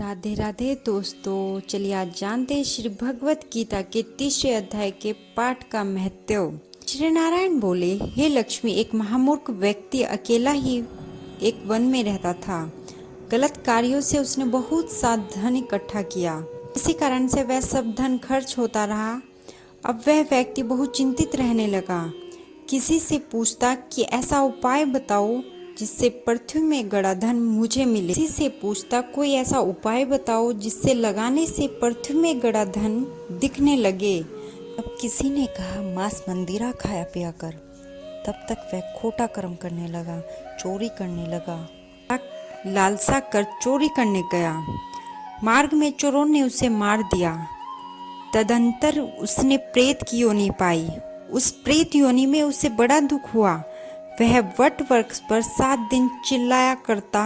राधे राधे दोस्तों, चलिए आज जानते हैं श्री भगवत गीता के तीसरे अध्याय के पाठ का महत्व। श्री नारायण बोले, हे लक्ष्मी, एक महामूर्ख व्यक्ति अकेला ही एक वन में रहता था। गलत कार्यों से उसने बहुत सा धन इकट्ठा किया। इसी कारण से वह सब धन खर्च होता रहा। अब वह व्यक्ति बहुत चिंतित रहने लगा। किसी से पूछता कि ऐसा उपाय बताओ जिससे पृथ्वी में गड़ा धन मुझे मिले। किसी से पूछता कोई ऐसा उपाय बताओ जिससे लगाने से पृथ्वी में गड़ा धन दिखने लगे। अब किसी ने कहा मांस मंदिरा खाया पिया कर। तब तक वह खोटा कर्म करने लगा, चोरी करने लगा। लालसा कर चोरी करने गया। मार्ग में चोरों ने उसे मार दिया। तदंतर उसने प्रेत की योनि पाई। उस प्रेत योनि में उसे बड़ा दुख हुआ। वह वट वृक्ष पर 7 दिन चिल्लाया करता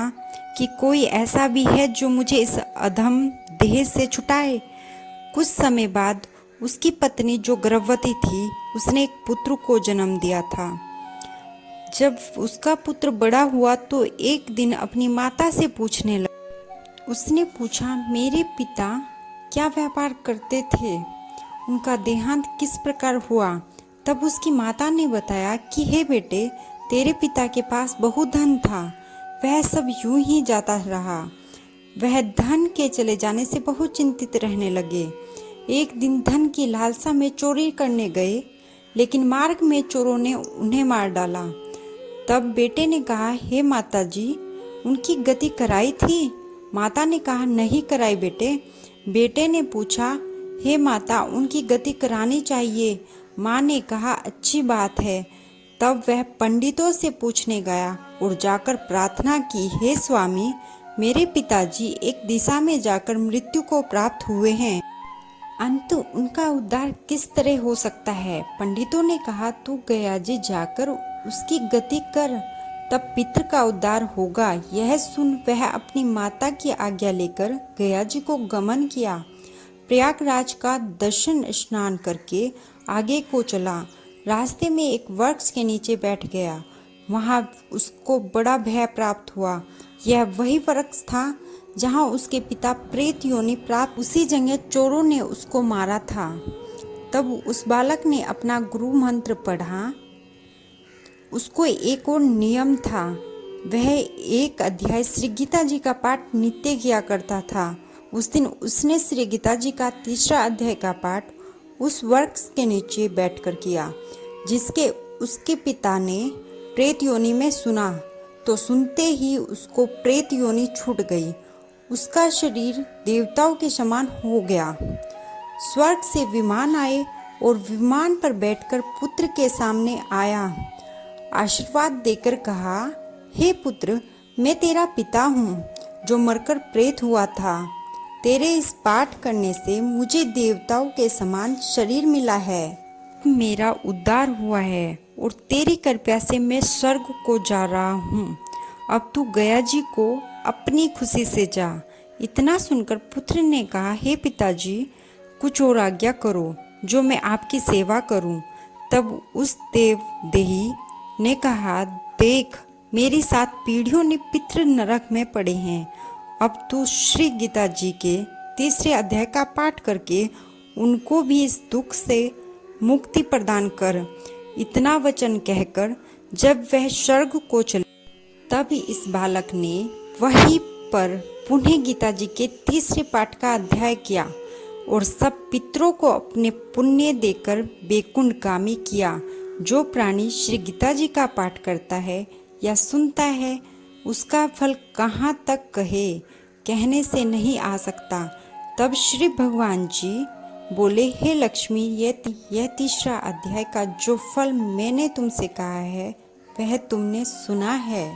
कि कोई ऐसा भी है जो मुझे इस अधम देह से छुटाए। कुछ समय बाद उसकी पत्नी जो गर्भवती थी, उसने एक पुत्र को जन्म दिया था। जब उसका पुत्र बड़ा हुआ तो एक दिन अपनी माता से पूछने लगा। उसने पूछा, मेरे पिता क्या व्यापार करते थे? उनका देहांत किस प्रकार हुआ? तब उसकी माता ने बताया कि हे बेटे, तेरे पिता के पास बहुत धन था, वह सब यूं ही जाता रहा। वह धन के चले जाने से बहुत चिंतित रहने लगे। एक दिन धन की लालसा में चोरी करने गए, लेकिन मार्ग में चोरों ने उन्हें मार डाला। तब बेटे ने कहा, हे माता जी, उनकी गति कराई थी? माता ने कहा, नहीं कराई बेटे। बेटे ने पूछा, हे माता, उनकी गति करानी चाहिए। माँ ने कहा, अच्छी बात है। तब वह पंडितों से पूछने गया और जाकर प्रार्थना की, हे स्वामी, मेरे पिताजी एक दिशा में जाकर मृत्यु को प्राप्त हुए हैं, अंत उनका उद्धार किस तरह हो सकता है? पंडितों ने कहा, तू गया जी जाकर उसकी गति कर, तब पितृ का उद्धार होगा। यह सुन वह अपनी माता की आज्ञा लेकर गया जी को गमन किया। प्रयागराज का दर्शन स्नान करके आगे को चला। रास्ते में एक वृक्ष के नीचे बैठ गया। वहां उसको बड़ा भय प्राप्त हुआ। यह वही वृक्ष था जहां उसके पिता प्रेत योनि प्राप्त, उसी जगह चोरों ने उसको मारा था। तब उस बालक ने अपना गुरु मंत्र पढ़ा। उसको एक और नियम था, वह एक अध्याय श्री गीता जी का पाठ नित्य किया करता था। उस दिन उसने श्री गीता जी का तीसरा अध्याय का पाठ उस वृक्ष के नीचे बैठकर किया, जिसके उसके पिता ने प्रेत योनि में सुना। तो सुनते ही उसको प्रेत योनि छूट गई। उसका शरीर देवताओं के समान हो गया। स्वर्ग से विमान आए और विमान पर बैठकर पुत्र के सामने आया। आशीर्वाद देकर कहा, हे पुत्र, मैं तेरा पिता हूँ जो मरकर प्रेत हुआ था। तेरे इस पाठ करने से मुझे देवताओं के समान शरीर मिला है। मेरा उद्धार हुआ है और तेरी कृपा से मैं स्वर्ग को जा रहा हूँ। अब तू गया जी को अपनी खुशी से जा। इतना सुनकर पुत्र ने कहा, हे पिताजी, कुछ और आज्ञा करो जो मैं आपकी सेवा करूँ। तब उस देवदेही ने कहा, देख, मेरी 7 पीढ़ियों ने पितृ नरक में पड़े हैं। अब तू श्री गीता जी के तीसरे अध्याय का पाठ करके उनको भी इस दुख से मुक्ति प्रदान कर। इतना वचन कहकर जब वह स्वर्ग को चले, तब इस बालक ने वहीं पर पुनः गीता जी के तीसरे पाठ का अध्याय किया और सब पितरों को अपने पुण्य देकर बैकुंठगामी किया। जो प्राणी श्री गीता जी का पाठ करता है या सुनता है, उसका फल कहाँ तक कहने से नहीं आ सकता। तब श्री भगवान जी बोले, हे लक्ष्मी, यह तीसरा अध्याय का जो फल मैंने तुमसे कहा है, वह तुमने सुना है।